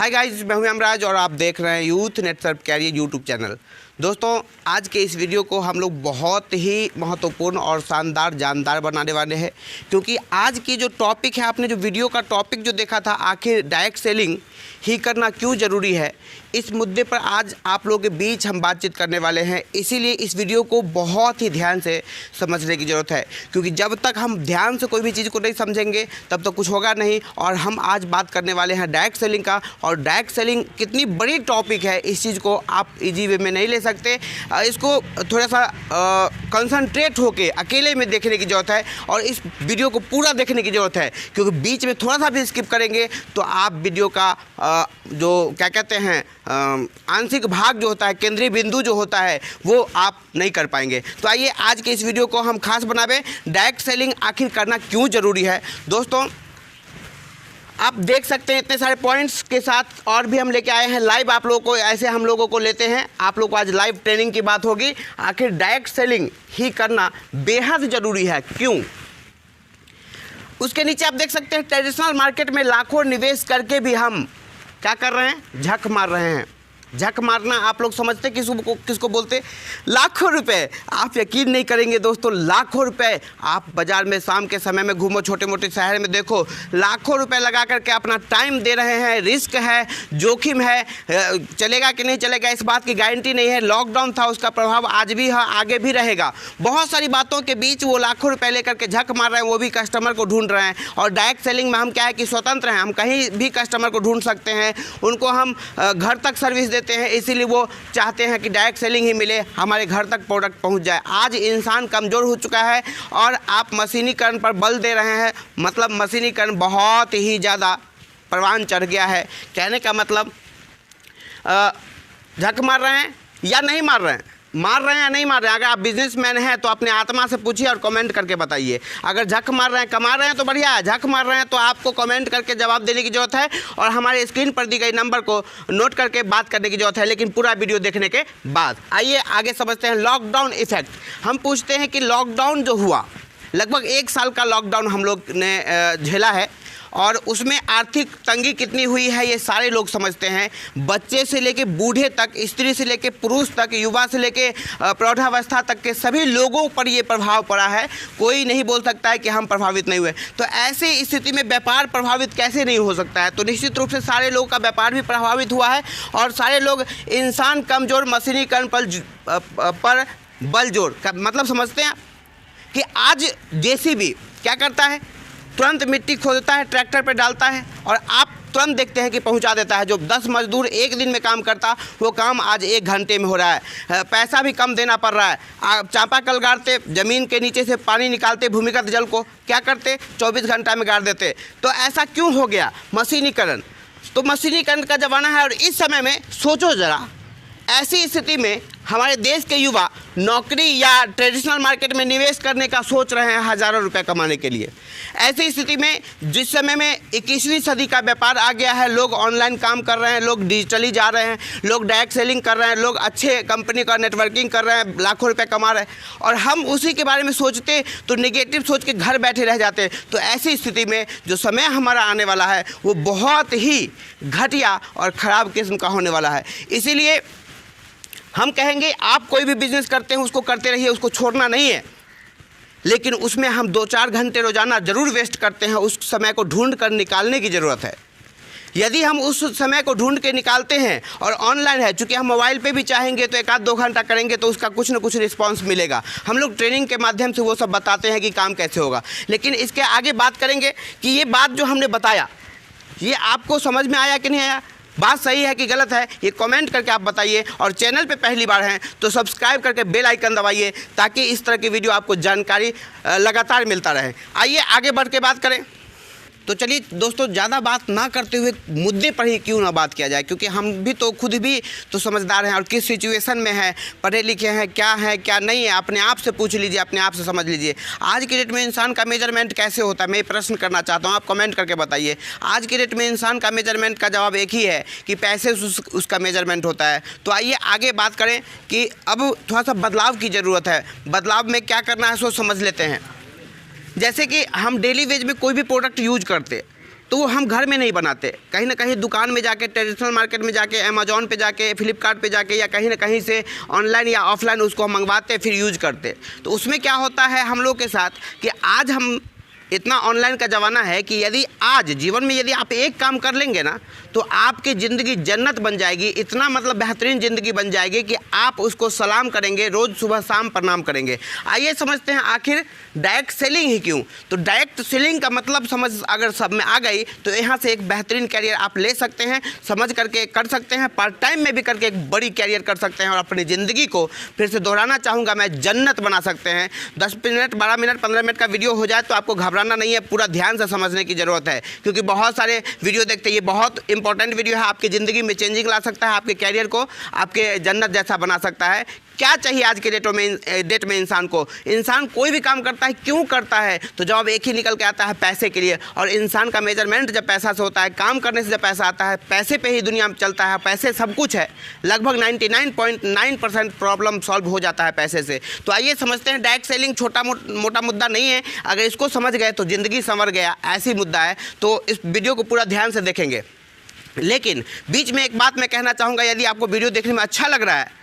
Hi guys, मैं हूं यमराज और आप देख रहे हैं यूथ नेट सर्व कैरियर यूट्यूब चैनल। दोस्तों, आज के इस वीडियो को हम लोग बहुत ही महत्वपूर्ण और शानदार जानदार बनाने वाले हैं, क्योंकि आज की जो टॉपिक है, आपने जो वीडियो का टॉपिक जो देखा था, आखिर डायरेक्ट सेलिंग ही करना क्यों ज़रूरी है, इस मुद्दे पर आज आप लोगों के बीच हम बातचीत करने वाले हैं। इसीलिए इस वीडियो को बहुत ही ध्यान से समझने की ज़रूरत है, क्योंकि जब तक हम ध्यान से कोई भी चीज़ को नहीं समझेंगे तब तक कुछ होगा नहीं। और हम आज बात करने वाले हैं डायरेक्ट सेलिंग का, और डायरेक्ट सेलिंग कितनी बड़ी टॉपिक है, इस चीज़ को आप इजी वे में नहीं ले सकते। इसको थोड़ा सा कंसंट्रेट होके अकेले में देखने की ज़रूरत है, और इस वीडियो को पूरा देखने की ज़रूरत है, क्योंकि बीच में थोड़ा सा भी स्किप करेंगे तो आप वीडियो का जो क्या कहते हैं आंशिक भाग जो होता है, केंद्रीय बिंदु जो होता है, वो आप नहीं कर पाएंगे। तो आइए आज के इस वीडियो को हम खास बनावे, डायरेक्ट सेलिंग आखिर करना क्यों ज़रूरी है। दोस्तों, आप देख सकते हैं इतने सारे पॉइंट्स के साथ और भी हम लेके आए हैं लाइव आप लोगों को। ऐसे हम लोगों को लेते हैं, आप लोग को आज लाइव ट्रेनिंग की बात होगी। आखिर डायरेक्ट सेलिंग ही करना बेहद ज़रूरी है, क्यों? उसके नीचे आप देख सकते हैं ट्रेडिशनल मार्केट में लाखों निवेश करके भी हम क्या कर रहे हैं, झक मार रहे हैं। झक मारना आप लोग समझते किसको बोलते? लाखों रुपए। आप यकीन नहीं करेंगे दोस्तों, लाखों रुपए आप बाज़ार में शाम के समय में घूमो, छोटे मोटे शहर में देखो, लाखों रुपए लगा करके अपना टाइम दे रहे हैं। रिस्क है, जोखिम है, चलेगा कि नहीं चलेगा इस बात की गारंटी नहीं है। लॉकडाउन था, उसका प्रभाव आज भी है, आगे भी रहेगा। बहुत सारी बातों के बीच वो लाखों रुपये लेकर के झक मार रहे हैं, वो भी कस्टमर को ढूंढ रहे हैं। और डायरेक्ट सेलिंग में हम क्या है कि स्वतंत्र हैं, हम कहीं भी कस्टमर को ढूंढ सकते हैं, उनको हम घर तक सर्विस देते हैं। इसीलिए वो चाहते हैं कि डायरेक्ट सेलिंग ही मिले, हमारे घर तक प्रोडक्ट पहुंच जाए। आज इंसान कमज़ोर हो चुका है और आप मशीनीकरण पर बल दे रहे हैं, मतलब मशीनीकरण बहुत ही ज़्यादा परवान चढ़ गया है। कहने का मतलब झक मार रहे हैं या नहीं मार रहे हैं, मार रहे हैं या नहीं मार रहे हैं। अगर आप बिजनेसमैन हैं तो अपने आत्मा से पूछिए और कमेंट करके बताइए। अगर झक मार रहे हैं, कमा रहे हैं तो बढ़िया है, झक मार रहे हैं तो आपको कमेंट करके जवाब देने की ज़रूरत है, और हमारे स्क्रीन पर दी गई नंबर को नोट करके बात करने की ज़रूरत है, लेकिन पूरा वीडियो देखने के बाद। आइए आगे समझते हैं लॉकडाउन इफेक्ट। हम पूछते हैं कि लॉकडाउन जो हुआ, लगभग 1 साल का लॉकडाउन हम लोग ने झेला है, और उसमें आर्थिक तंगी कितनी हुई है ये सारे लोग समझते हैं। बच्चे से लेके बूढ़े तक, स्त्री से लेके पुरुष तक, युवा से लेके प्रौढ़ावस्था तक के सभी लोगों पर ये प्रभाव पड़ा है। कोई नहीं बोल सकता है कि हम प्रभावित नहीं हुए। तो ऐसी स्थिति में व्यापार प्रभावित कैसे नहीं हो सकता है? तो निश्चित रूप से सारे लोगों का व्यापार भी प्रभावित हुआ है, और सारे लोग इंसान कमज़ोर, मशीनीकरण पर बल जोर का मतलब समझते हैं कि आज जेसीबी क्या करता है, तुरंत मिट्टी खोदता है, ट्रैक्टर पे डालता है, और आप तुरंत देखते हैं कि पहुंचा देता है। जो 10 मजदूर एक दिन में काम करता, वो काम आज 1 घंटे में हो रहा है। पैसा भी कम देना पड़ रहा है। आप चापाकल गाड़ते, ज़मीन के नीचे से पानी निकालते, भूमिगत जल को क्या करते, 24 घंटा में गाड़ देते। तो ऐसा क्यों हो गया? मशीनीकरण। तो मशीनीकरण का ज़माना है, और इस समय में सोचो ज़रा, ऐसी स्थिति में हमारे देश के युवा नौकरी या ट्रेडिशनल मार्केट में निवेश करने का सोच रहे हैं हज़ारों रुपए कमाने के लिए। ऐसी स्थिति में जिस समय में 21वीं सदी का व्यापार आ गया है, लोग ऑनलाइन काम कर रहे हैं, लोग डिजिटली जा रहे हैं, लोग डायरेक्ट सेलिंग कर रहे हैं, लोग अच्छे कंपनी का नेटवर्किंग कर रहे हैं, लाखों रुपए कमा रहे हैं, और हम उसी के बारे में सोचते तो नेगेटिव सोच के घर बैठे रह जाते। तो ऐसी स्थिति में जो समय हमारा आने वाला है वो बहुत ही घटिया और ख़राब किस्म का होने वाला है। इसीलिए हम कहेंगे आप कोई भी बिजनेस करते हैं उसको करते रहिए, उसको छोड़ना नहीं है, लेकिन उसमें हम 2-4 घंटे रोज़ाना ज़रूर वेस्ट करते हैं। उस समय को ढूंढ कर निकालने की ज़रूरत है। यदि हम उस समय को ढूंढ के निकालते हैं, और ऑनलाइन है, चूँकि हम मोबाइल पे भी चाहेंगे तो 1-2 घंटा करेंगे तो उसका कुछ न कुछ रिस्पांस मिलेगा। हम लोग ट्रेनिंग के माध्यम से वो सब बताते हैं कि काम कैसे होगा, लेकिन इसके आगे बात करेंगे कि ये बात जो हमने बताया, ये आपको समझ में आया कि नहीं आया, बात सही है कि गलत है, ये कमेंट करके आप बताइए। और चैनल पे पहली बार हैं तो सब्सक्राइब करके बेल आइकन दबाइए, ताकि इस तरह की वीडियो आपको जानकारी लगातार मिलता रहे। आइए आगे बढ़ के बात करें। तो चलिए दोस्तों, ज़्यादा बात ना करते हुए मुद्दे पर ही क्यों ना बात किया जाए, क्योंकि हम भी तो खुद भी तो समझदार हैं, और किस सिचुएशन में हैं, पढ़े लिखे हैं, क्या नहीं है, अपने आप से पूछ लीजिए, अपने आप से समझ लीजिए। आज की डेट में इंसान का मेजरमेंट कैसे होता है, मैं ये प्रश्न करना चाहता हूँ, आप कमेंट करके बताइए। आज की डेट में इंसान का मेजरमेंट का जवाब एक ही है कि पैसे से उसका मेजरमेंट होता है। तो आइए आगे बात करें कि अब थोड़ा सा बदलाव की ज़रूरत है। बदलाव में क्या करना है सो समझ लेते हैं। जैसे कि हम डेली वेज में कोई भी प्रोडक्ट यूज करते, तो वो हम घर में नहीं बनाते, कहीं ना कहीं दुकान में जाके, ट्रेडिशनल मार्केट में जाके, अमेजोन पे जाके, फ्लिपकार्ट पे जाके, या कहीं ना कहीं से ऑनलाइन या ऑफलाइन उसको हम मंगवाते फिर यूज करते। तो उसमें क्या होता है हम लोग के साथ कि आज हम इतना ऑनलाइन का ज़माना है कि यदि आज जीवन में यदि आप एक काम कर लेंगे ना तो आपकी ज़िंदगी जन्नत बन जाएगी, इतना मतलब बेहतरीन ज़िंदगी बन जाएगी कि आप उसको सलाम करेंगे, रोज़ सुबह शाम प्रणाम करेंगे। आइए समझते हैं आखिर डायरेक्ट सेलिंग ही क्यों। तो डायरेक्ट सेलिंग का मतलब समझ अगर सब में आ गई तो यहाँ से एक बेहतरीन कैरियर आप ले सकते हैं, समझ करके कर सकते हैं, पार्ट टाइम में भी करके एक बड़ी कैरियर कर सकते हैं और अपनी ज़िंदगी को फिर से दोहराना चाहूँगा मैं, जन्नत बना सकते हैं। 10 मिनट 12 मिनट 15 मिनट का वीडियो हो जाए तो आपको घबराना नहीं है, पूरा ध्यान से समझने की ज़रूरत है, क्योंकि बहुत सारे वीडियो देखते हैं। ये बहुत इंपॉर्टेंट वीडियो है, आपकी ज़िंदगी में चेंजिंग ला सकता है, आपके कैरियर को आपके जन्नत जैसा बना सकता है। क्या चाहिए आज के डेट में इंसान को? इंसान कोई भी काम करता है क्यों करता है? तो जवाब एक ही निकल के आता है, पैसे के लिए। और इंसान का मेजरमेंट जब पैसा से होता है, काम करने से जब पैसा आता है, पैसे पे ही दुनिया में चलता है, पैसे सब कुछ है। लगभग 99.9% प्रॉब्लम सॉल्व हो जाता है पैसे से। तो आइए समझते हैं, डायरेक्ट सेलिंग छोटा मोटा मुद्दा नहीं है, अगर इसको समझ गए तो ज़िंदगी संवर गया, ऐसी मुद्दा है। तो इस वीडियो को पूरा ध्यान से देखेंगे। लेकिन बीच में एक बात मैं कहना चाहूँगा, यदि आपको वीडियो देखने में अच्छा लग रहा है,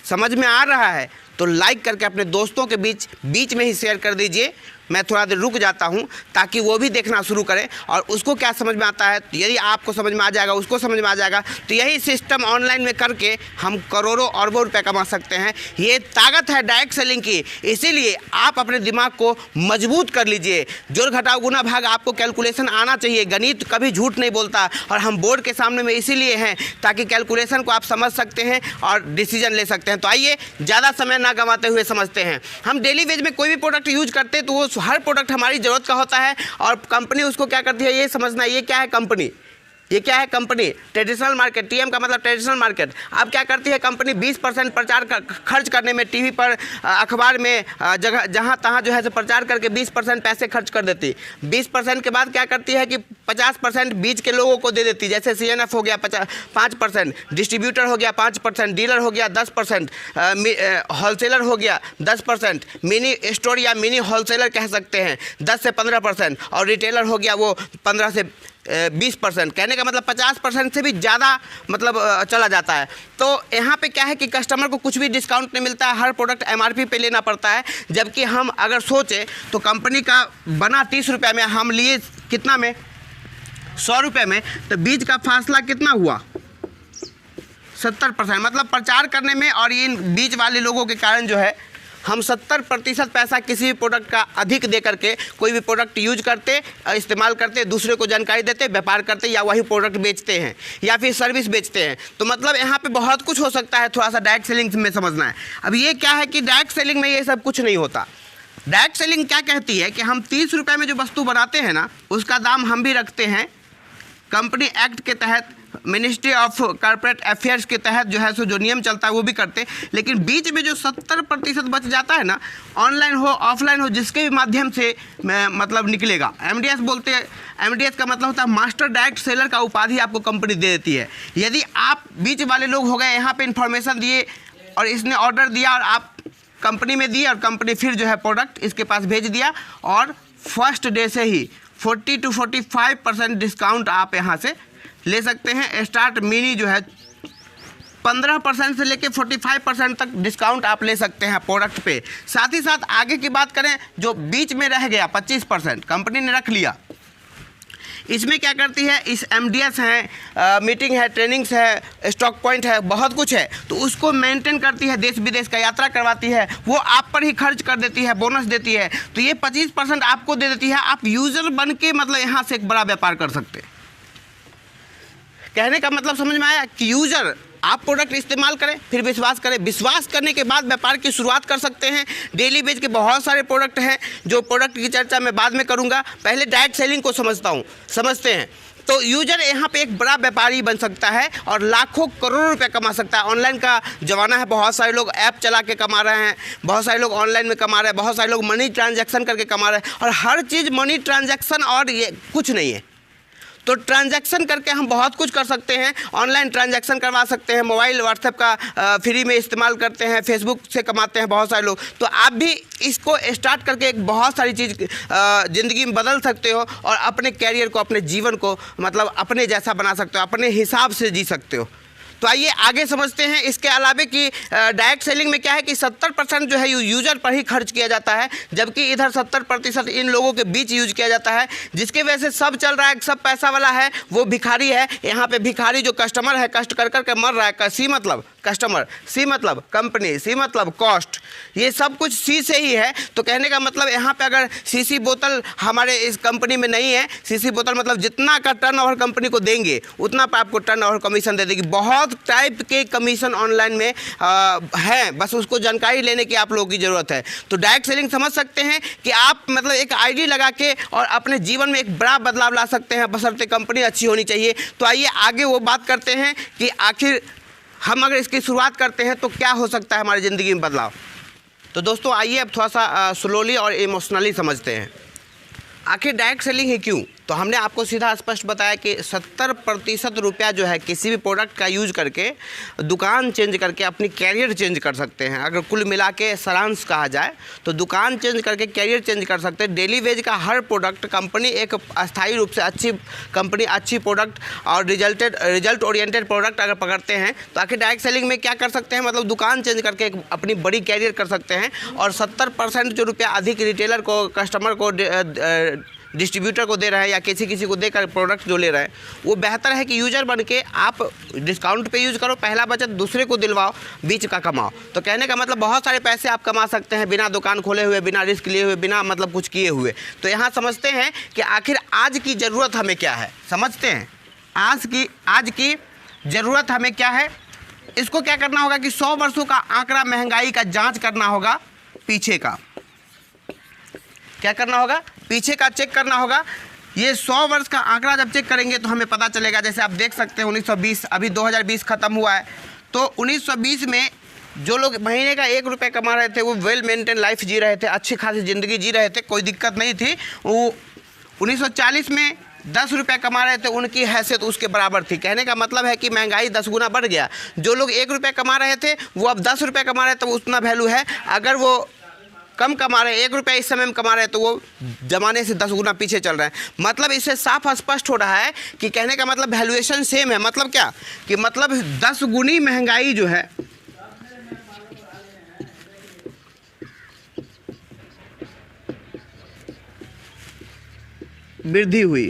समझ में आ रहा है, तो लाइक करके अपने दोस्तों के बीच में ही शेयर कर दीजिए। मैं थोड़ा देर रुक जाता हूं ताकि वो भी देखना शुरू करें और उसको क्या समझ में आता है। तो यदि आपको समझ में आ जाएगा, उसको समझ में आ जाएगा, तो यही सिस्टम ऑनलाइन में करके हम करोड़ों अरबों रुपए कमा सकते हैं। ये ताकत है डायरेक्ट सेलिंग की। इसीलिए आप अपने दिमाग को मजबूत कर लीजिए। जोड़ घटाव गुना भाग आपको कैलकुलेशन आना चाहिए। गणित कभी झूठ नहीं बोलता और हम बोर्ड के सामने में इसीलिए हैं ताकि कैलकुलेशन को आप समझ सकते हैं और डिसीजन ले सकते हैं। तो आइए ज़्यादा समय ना गंवाते हुए समझते हैं। हम डेली वेज में कोई भी प्रोडक्ट यूज करते हैं तो वो हर प्रोडक्ट हमारी ज़रूरत का होता है और कंपनी उसको क्या करती है, ये समझना है। ये क्या है कंपनी? ये क्या है कंपनी? Traditional market. टीएम का मतलब ट्रेडिशनल मार्केट। अब क्या करती है कंपनी? 20% प्रचार खर्च करने में, टीवी पर, अखबार में, जगह जहाँ तहाँ जो है सो प्रचार करके 20% पैसे खर्च कर देती। 20% के बाद क्या करती है कि 50% बीच के लोगों को दे देती। जैसे CNF हो गया 5%, डिस्ट्रीब्यूटर हो गया 5%, डीलर हो गया 10%, होलसेलर हो गया 10%, मिनी स्टोर या मिनी होलसेलर कह सकते हैं 10 से 15%, और रिटेलर हो गया वो 15 से 20%। कहने का मतलब 50% से भी ज़्यादा मतलब चला जाता है। तो यहाँ पे क्या है कि कस्टमर को कुछ भी डिस्काउंट नहीं मिलता है, हर प्रोडक्ट MRP पे लेना पड़ता है। जबकि हम अगर सोचें तो कंपनी का बना 30 रुपये में, हम लिए कितना में? 100 रुपये में। तो बीच का फासला कितना हुआ? 70%। मतलब प्रचार करने में और इन बीच वाले लोगों के कारण जो है हम 70% पैसा किसी भी प्रोडक्ट का अधिक दे करके कोई भी प्रोडक्ट यूज करते, इस्तेमाल करते, दूसरे को जानकारी देते, व्यापार करते, या वही प्रोडक्ट बेचते हैं या फिर सर्विस बेचते हैं। तो मतलब यहाँ पे बहुत कुछ हो सकता है, थोड़ा सा डायरेक्ट सेलिंग में समझना है। अब ये क्या है कि डायरेक्ट सेलिंग में ये सब कुछ नहीं होता। डायरेक्ट सेलिंग क्या कहती है कि हम 30 रुपये में जो वस्तु बनाते हैं ना, उसका दाम हम भी रखते हैं कंपनी एक्ट के तहत, मिनिस्ट्री ऑफ कॉर्पोरेट अफेयर्स के तहत जो है सो जो नियम चलता है वो भी करते हैं। लेकिन बीच में जो 70% बच जाता है ना, ऑनलाइन हो ऑफलाइन हो, जिसके भी माध्यम से मतलब निकलेगा, MDS बोलते हैं। MDS का मतलब होता है मास्टर डायरेक्ट सेलर का उपाधि आपको कंपनी दे देती है। यदि आप बीच वाले लोग हो गए, यहाँ पे इन्फॉर्मेशन दिए और इसने ऑर्डर दिया और आप कंपनी में दिए और कंपनी फिर जो है प्रोडक्ट इसके पास भेज दिया और फर्स्ट डे से ही 40 to 45% डिस्काउंट आप यहाँ से ले सकते हैं। स्टार्ट मिनी जो है 15% से लेके 45% तक डिस्काउंट आप ले सकते हैं प्रोडक्ट पे। साथ ही साथ आगे की बात करें, जो बीच में रह गया 25% कंपनी ने रख लिया, इसमें क्या करती है, इस MDS है, मीटिंग है, ट्रेनिंग्स है, स्टॉक पॉइंट है, बहुत कुछ है, तो उसको मेंटेन करती है, देश विदेश का यात्रा करवाती है, वो आप पर ही खर्च कर देती है, बोनस देती है। तो ये 25% आपको दे देती है। आप यूज़र बन के मतलब यहाँ से एक बड़ा व्यापार कर सकते हैं। कहने का मतलब समझ में आया कि यूज़र आप प्रोडक्ट इस्तेमाल करें, फिर विश्वास करें, विश्वास करने के बाद व्यापार की शुरुआत कर सकते हैं। डेली बेच के बहुत सारे प्रोडक्ट हैं, जो प्रोडक्ट की चर्चा मैं बाद में करूंगा। पहले डायरेक्ट सेलिंग को समझते हैं। तो यूजर यहाँ पे एक बड़ा व्यापारी बन सकता है और लाखों करोड़ों रुपए कमा सकता है। ऑनलाइन का ज़माना है, बहुत सारे लोग ऐप चला के कमा रहे हैं, बहुत सारे लोग ऑनलाइन में कमा रहे हैं, बहुत सारे लोग मनी ट्रांजैक्शन करके कमा रहे हैं, और हर चीज़ मनी ट्रांजैक्शन और ये कुछ नहीं है। तो ट्रांजैक्शन करके हम बहुत कुछ कर सकते हैं। ऑनलाइन ट्रांजैक्शन करवा सकते हैं, मोबाइल व्हाट्सएप का फ्री में इस्तेमाल करते हैं, फेसबुक से कमाते हैं बहुत सारे लोग। तो आप भी इसको स्टार्ट करके एक बहुत सारी चीज़ ज़िंदगी में बदल सकते हो और अपने कैरियर को, अपने जीवन को मतलब अपने जैसा बना सकते हो, अपने हिसाब से जी सकते हो। तो आइए आगे समझते हैं। इसके अलावा कि डायरेक्ट सेलिंग में क्या है कि 70% जो है यूज़र पर ही खर्च किया जाता है, जबकि इधर 70% इन लोगों के बीच यूज किया जाता है, जिसकी वजह से सब चल रहा है। सब पैसा वाला है वो भिखारी है। यहाँ पे भिखारी जो कस्टमर है कष्ट कर कर के मर रहा है। सी मतलब कस्टमर, सी मतलब कंपनी, सी मतलब कॉस्ट, ये सब कुछ सी से ही है। तो कहने का मतलब यहाँ पे अगर सीसी बोतल हमारे इस कंपनी में नहीं है, सीसी बोतल मतलब जितना का टर्नओवर कंपनी को देंगे उतना पे आपको टर्नओवर कमीशन दे देगी। बहुत टाइप के कमीशन ऑनलाइन में है, बस उसको जानकारी लेने की आप लोगों की ज़रूरत है। तो डायरेक्ट सेलिंग समझ सकते हैं कि आप मतलब एक आईडी लगा के और अपने जीवन में एक बड़ा बदलाव ला सकते हैं, बशर्ते कंपनी अच्छी होनी चाहिए। तो आइए आगे वो बात करते हैं कि आखिर हम अगर इसकी शुरुआत करते हैं तो क्या हो सकता है हमारी ज़िंदगी में बदलाव। तो दोस्तों आइए अब थोड़ा सा स्लोली और इमोशनली समझते हैं आखिर डायरेक्ट सेलिंग है क्यों। तो हमने आपको सीधा स्पष्ट बताया कि 70% रुपया जो है किसी भी प्रोडक्ट का यूज करके दुकान चेंज करके अपनी कैरियर चेंज कर सकते हैं। अगर कुल मिला के सारांश कहा जाए तो दुकान चेंज करके कैरियर चेंज कर सकते हैं। डेली वेज का हर प्रोडक्ट कंपनी एक अस्थायी रूप से अच्छी कंपनी, अच्छी प्रोडक्ट और रिजल्ट ओरिएंटेड प्रोडक्ट अगर पकड़ते हैं तो आखिर डायरेक्ट सेलिंग में क्या कर सकते हैं, मतलब दुकान चेंज करके एक अपनी बड़ी कैरियर कर सकते हैं। और 70% जो रुपया अधिक रिटेलर को, कस्टमर को, डिस्ट्रीब्यूटर को दे रहे हैं या किसी को देकर प्रोडक्ट जो ले रहे हैं, वो बेहतर है कि यूजर बन के आप डिस्काउंट पे यूज़ करो, पहला बचत दूसरे को दिलवाओ, बीच का कमाओ। तो कहने का मतलब बहुत सारे पैसे आप कमा सकते हैं बिना दुकान खोले हुए, बिना रिस्क लिए हुए, बिना मतलब कुछ किए हुए। तो यहाँ समझते हैं कि आखिर आज की ज़रूरत हमें क्या है। समझते हैं आज की ज़रूरत हमें क्या है। इसको क्या करना होगा कि 100 वर्षों का आंकड़ा महंगाई का जाँच करना होगा, पीछे का क्या करना होगा, पीछे का चेक करना होगा। ये 100 वर्ष का आंकड़ा जब चेक करेंगे तो हमें पता चलेगा। जैसे आप देख सकते हैं 1920, अभी 2020 ख़त्म हुआ है, तो 1920 में जो लोग महीने का 1 रुपये कमा रहे थे वो वेल मेंटेन लाइफ जी रहे थे, अच्छी खासी ज़िंदगी जी रहे थे, कोई दिक्कत नहीं थी। वो 1940 में 10 रुपये कमा रहे थे, उनकी हैसियत उसके बराबर थी। कहने का मतलब है कि महंगाई 10 गुना बढ़ गया। जो लोग 1 रुपये कमा रहे थे वो अब 10 रुपये कमा रहे थे, तो उतना वैल्यू है। अगर वो कम कमा रहे हैं, 1 रुपया इस समय में कमा रहे हैं, तो वो ज़माने से 10 गुना पीछे चल रहे हैं। मतलब इससे साफ स्पष्ट हो रहा है कि कहने का मतलब वैल्यूएशन सेम है। मतलब क्या कि मतलब 10 गुनी महंगाई जो है वृद्धि हुई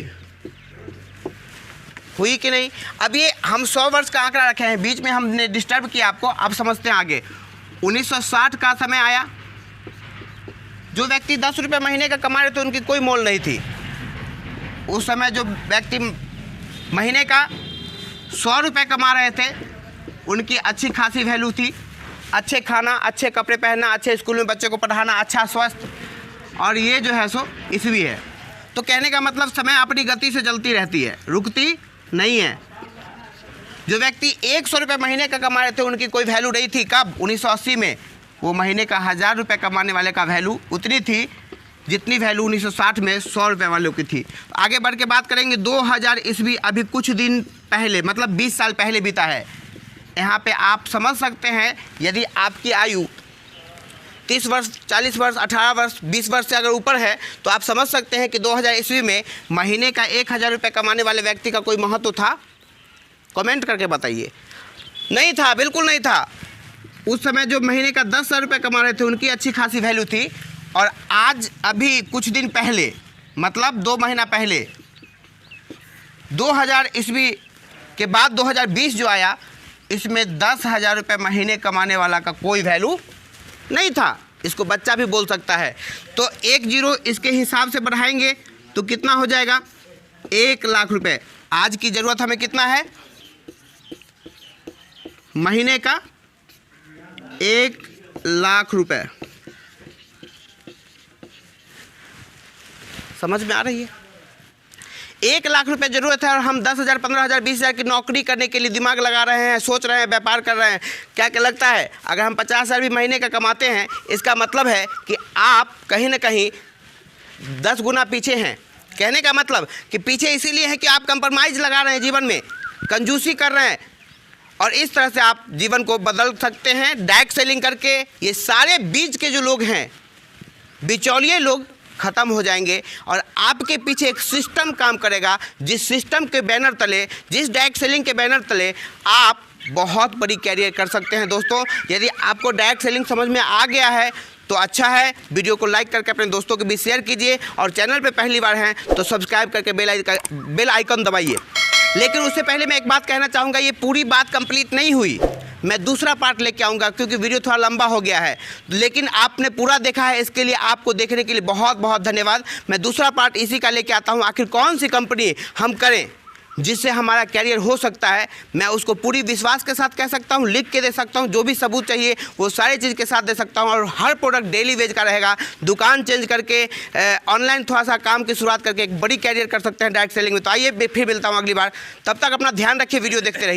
कि नहीं। अब ये हम 100 वर्ष का आंकड़ा रखे हैं, बीच में हमने डिस्टर्ब किया आपको। अब समझते हैं आगे। 1960 का समय आया, जो व्यक्ति 10 रुपये महीने का कमा रहे थे उनकी कोई मोल नहीं थी। उस समय जो व्यक्ति महीने का 100 रुपये कमा रहे थे उनकी अच्छी खासी वैल्यू थी। अच्छे खाना, अच्छे कपड़े पहनना, अच्छे स्कूल में बच्चे को पढ़ाना, अच्छा स्वस्थ, और ये जो है सो ईस्वी है। तो कहने का मतलब समय अपनी गति से चलती रहती है, रुकती नहीं है। जो व्यक्ति 100 रुपये महीने का कमा रहे थे उनकी कोई वैल्यू नहीं थी। कब? 1980 में। वो महीने का 1000 रुपये कमाने वाले का वैल्यू उतनी थी जितनी वैल्यू 1960 में 100 रुपये वालों की थी। आगे बढ़ के बात करेंगे 2000 ईस्वी, अभी कुछ दिन पहले, मतलब 20 साल पहले बीता है। यहाँ पे आप समझ सकते हैं यदि आपकी आयु 30 वर्ष, 40 वर्ष, 18 वर्ष, 20 वर्ष से अगर ऊपर है तो आप समझ सकते हैं कि 2000 ईस्वी में महीने का 1000 रुपये कमाने वाले व्यक्ति का कोई महत्व था? कमेंट करके बताइए। नहीं था, बिल्कुल नहीं था। उस समय जो महीने का 10,000 रुपये कमा रहे थे उनकी अच्छी खासी वैल्यू थी। और आज अभी कुछ दिन पहले, मतलब 2 महीना पहले, 2000 ईस्वी के बाद 2020 जो आया, इसमें 10,000 रुपये महीने कमाने वाला का कोई वैल्यू नहीं था। इसको बच्चा भी बोल सकता है। तो 1 0 इसके हिसाब से बढ़ाएंगे तो कितना हो जाएगा? 1 लाख रुपये। आज की ज़रूरत हमें कितना है? महीने का 1 लाख रुपये। समझ में आ रही है? 1 लाख रुपए ज़रूरत है और हम 10,000, 15,000, 20,000 की नौकरी करने के लिए दिमाग लगा रहे हैं, सोच रहे हैं, व्यापार कर रहे हैं। क्या क्या लगता है? अगर हम 50,000 भी महीने का कमाते हैं, इसका मतलब है कि आप कहीं ना कहीं 10 गुना पीछे हैं। कहने का मतलब कि पीछे इसीलिए है कि आप कंप्रोमाइज़ लगा रहे हैं जीवन में, कंजूसी कर रहे हैं, और इस तरह से आप जीवन को बदल सकते हैं डायरेक्ट सेलिंग करके। ये सारे बीच के जो लोग हैं, बिचौलिए लोग ख़त्म हो जाएंगे और आपके पीछे एक सिस्टम काम करेगा, जिस सिस्टम के बैनर तले, जिस डायरेक्ट सेलिंग के बैनर तले आप बहुत बड़ी कैरियर कर सकते हैं। दोस्तों, यदि आपको डायरेक्ट सेलिंग समझ में आ गया है तो अच्छा है, वीडियो को लाइक करके अपने दोस्तों के बीच शेयर कीजिए, और चैनल पे पहली बार हैं तो सब्सक्राइब करके बेल आइकन दबाइए। लेकिन उससे पहले मैं एक बात कहना चाहूँगा, ये पूरी बात कंप्लीट नहीं हुई, मैं दूसरा पार्ट लेके आऊँगा क्योंकि वीडियो थोड़ा लंबा हो गया है। लेकिन आपने पूरा देखा है, इसके लिए आपको देखने के लिए बहुत बहुत धन्यवाद। मैं दूसरा पार्ट इसी का लेके आता हूँ, आखिर कौन सी कंपनी हम करें जिससे हमारा कैरियर हो सकता है। मैं उसको पूरी विश्वास के साथ कह सकता हूँ, लिख के दे सकता हूँ, जो भी सबूत चाहिए वो सारी चीज़ के साथ दे सकता हूँ, और हर प्रोडक्ट डेली वेज का रहेगा। दुकान चेंज करके ऑनलाइन थोड़ा सा काम की शुरुआत करके एक बड़ी कैरियर कर सकते हैं डायरेक्ट सेलिंग में। तो आइए फिर मिलता हूँ अगली बार, तब तक अपना ध्यान रखिए, वीडियो देखते रहिए।